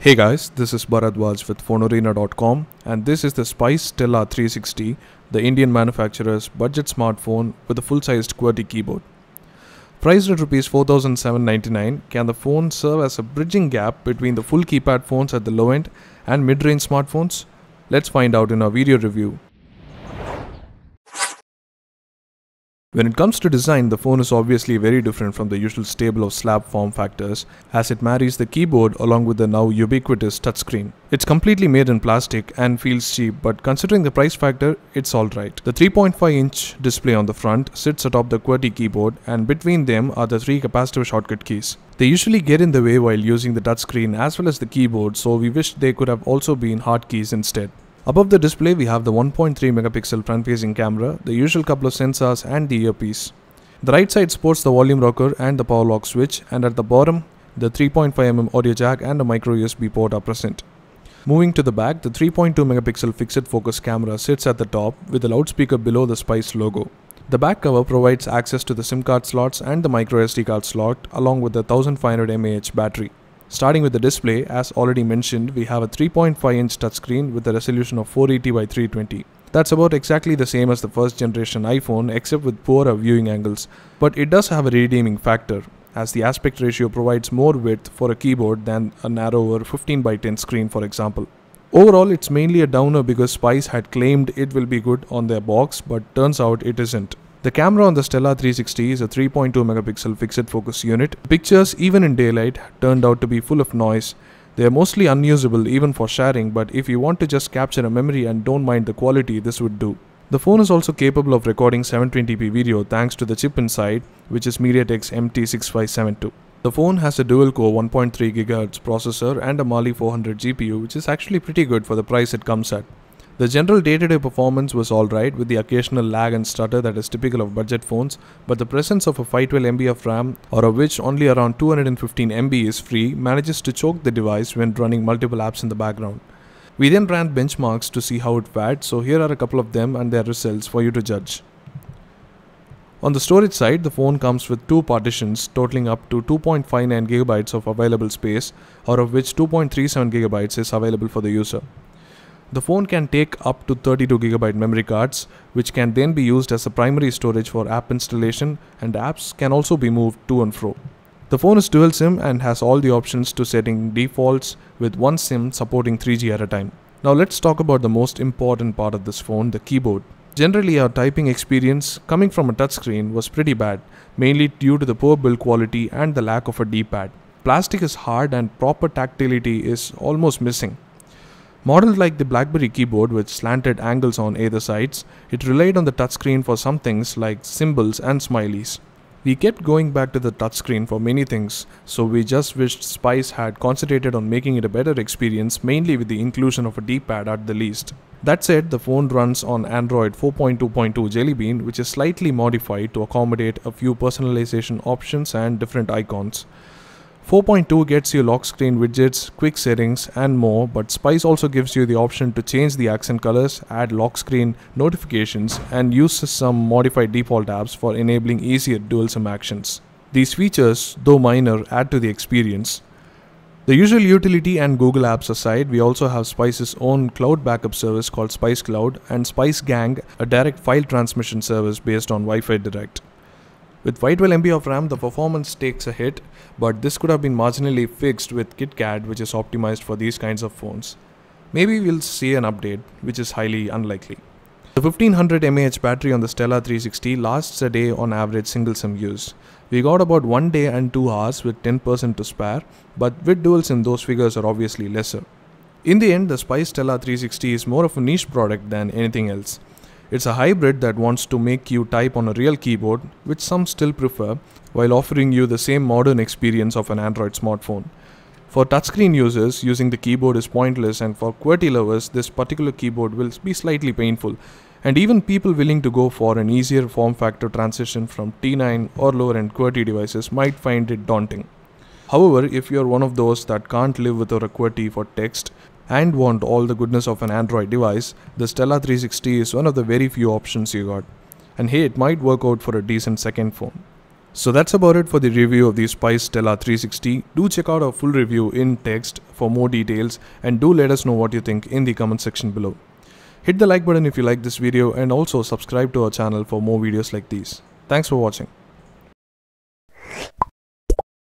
Hey guys, this is Bharadwaj with FoneArena.com and this is the Spice Stella 360, the Indian manufacturer's budget smartphone with a full-sized QWERTY keyboard. Priced at Rs 4,799, can the phone serve as a bridging gap between the full keypad phones at the low end and mid-range smartphones? Let's find out in our video review. When it comes to design, the phone is obviously very different from the usual stable of slab form factors, as it marries the keyboard along with the now ubiquitous touchscreen. It's completely made in plastic and feels cheap, but considering the price factor, it's alright. The 3.5-inch display on the front sits atop the QWERTY keyboard, and between them are the three capacitive shortcut keys. They usually get in the way while using the touchscreen as well as the keyboard, so we wish they could have also been hard keys instead. Above the display, we have the 1.3 megapixel front-facing camera, the usual couple of sensors and the earpiece. The right side sports the volume rocker and the power lock switch, and at the bottom, the 3.5mm audio jack and a micro USB port are present. Moving to the back, the 3.2 megapixel fixed focus camera sits at the top with the loudspeaker below the Spice logo. The back cover provides access to the SIM card slots and the micro SD card slot along with the 1500 mAh battery. Starting with the display, as already mentioned, we have a 3.5-inch touchscreen with a resolution of 480 by 320. That's about exactly the same as the first generation iPhone except with poorer viewing angles. But it does have a redeeming factor, as the aspect ratio provides more width for a keyboard than a narrower 15 by 10 screen, for example. Overall, it's mainly a downer because Spice had claimed it will be good on their box, but turns out it isn't. The camera on the Stella 360 is a 3.2 megapixel fixed focus unit. Pictures, even in daylight, turned out to be full of noise. They are mostly unusable even for sharing, but if you want to just capture a memory and don't mind the quality, this would do. The phone is also capable of recording 720p video thanks to the chip inside, which is MediaTek's MT6572. The phone has a dual-core 1.3 GHz processor and a Mali 400 GPU, which is actually pretty good for the price it comes at. The general day-to-day performance was alright with the occasional lag and stutter that is typical of budget phones, but the presence of a 512MB of RAM, or of which only around 215MB is free, manages to choke the device when running multiple apps in the background. We then ran benchmarks to see how it fared, so here are a couple of them and their results for you to judge. On the storage side, the phone comes with two partitions totaling up to 2.59 GB of available space, or of which 2.37 GB is available for the user. The phone can take up to 32 GB memory cards, which can then be used as a primary storage for app installation, and apps can also be moved to and fro. The phone is dual SIM and has all the options to setting defaults, with one SIM supporting 3G at a time. Now let's talk about the most important part of this phone, the keyboard. Generally, our typing experience coming from a touchscreen was pretty bad, mainly due to the poor build quality and the lack of a D-pad. Plastic is hard and proper tactility is almost missing. Modeled like the BlackBerry keyboard with slanted angles on either sides, it relied on the touchscreen for some things like symbols and smileys. We kept going back to the touchscreen for many things, so we just wished Spice had concentrated on making it a better experience, mainly with the inclusion of a D-pad at the least. That said, the phone runs on Android 4.2.2 Jelly Bean, which is slightly modified to accommodate a few personalization options and different icons. 4.2 gets you lock screen widgets, quick settings and more, but Spice also gives you the option to change the accent colors, add lock screen notifications and use some modified default apps for enabling easier dual SIM actions. These features, though minor, add to the experience. The usual utility and Google apps aside, we also have Spice's own cloud backup service called Spice Cloud and Spice Gang, a direct file transmission service based on Wi-Fi Direct. With 512MB of RAM, the performance takes a hit, but this could have been marginally fixed with KitKat, which is optimized for these kinds of phones. Maybe we'll see an update, which is highly unlikely. The 1500 mAh battery on the Stella 360 lasts a day on average single SIM use. We got about 1 day and 2 hours with 10% to spare, but with dual SIM those figures are obviously lesser. In the end, the Spice Stella 360 is more of a niche product than anything else. It's a hybrid that wants to make you type on a real keyboard, which some still prefer, while offering you the same modern experience of an Android smartphone. For touchscreen users, using the keyboard is pointless, and for QWERTY lovers, this particular keyboard will be slightly painful, and even people willing to go for an easier form factor transition from T9 or lower end QWERTY devices might find it daunting. However, if you're one of those that can't live without a QWERTY for text, and want all the goodness of an Android device, the Stella 360 is one of the very few options you got. And hey, it might work out for a decent second phone. So that's about it for the review of the Spice Stella 360. Do check out our full review in text for more details, and do let us know what you think in the comment section below. Hit the like button if you like this video, and also subscribe to our channel for more videos like these. Thanks for watching.